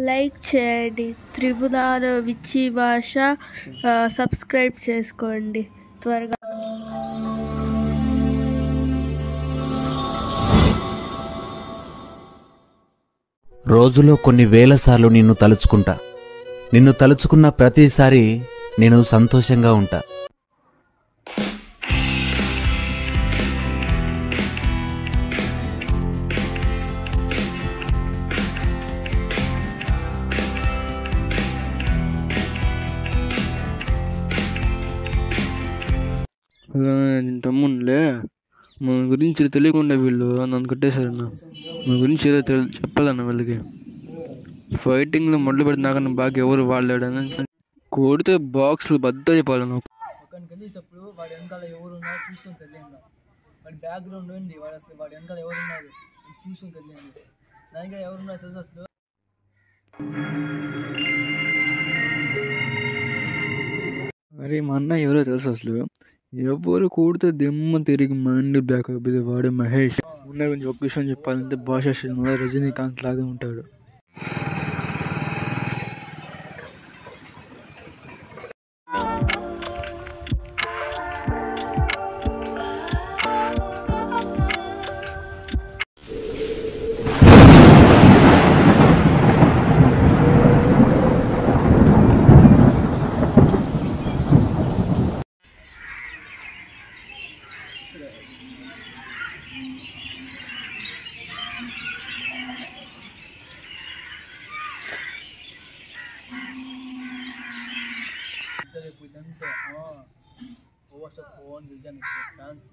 Like చేయండి. త్రిభువన విచ్చి భాష subscribe చేసుకోండి త్వరగా. రోజులో కొన్ని వేల సార్లు నిన్ను తలుచుకుంటా. నిన్ను తలుచుకున్న ప్రతిసారి నేను సంతోషంగా ఉంటా. తమ్ముళ్ళే మన గురించి తెలియకుండా వీళ్ళు నన్ను కట్టేశారన్న. మన గురించి ఏదో చెప్పాలన్న వీళ్ళకి. ఫైటింగ్లో మొదలు పెడితే నాకన్నా బాగా ఎవరు వాడలేడని కొడితే బాక్సులు బద్ద చెప్పాలన్న. ఒకరికి వెళ్ళేటప్పుడు వాడి వెనకాల ఎవరున్నారు చూసుకొని తెలియండి. వాడి బ్యాక్గ్రౌండ్ ఉంది, వాడు అసలు వాడి వెనకాల ఎవరున్నారు చూసుకొని తెలియండి. దానికి ఎవరున్నారు తెలుసు అసలు. అరే మా అన్న ఎవరో తెలుసు అసలు. ఎవరు కూడితే దిమ్మ తిరిగి మైండ్ బ్యాక్ అయిపోయింది వాడే మహేష్. ఉన్న గురించి ఒక విషయం చెప్పాలంటే భాషా సినిమాలో రజనీకాంత్ లాగా ఉంటాడు. ఇదంతా ఓవర్ ఫోన్ డాన్స్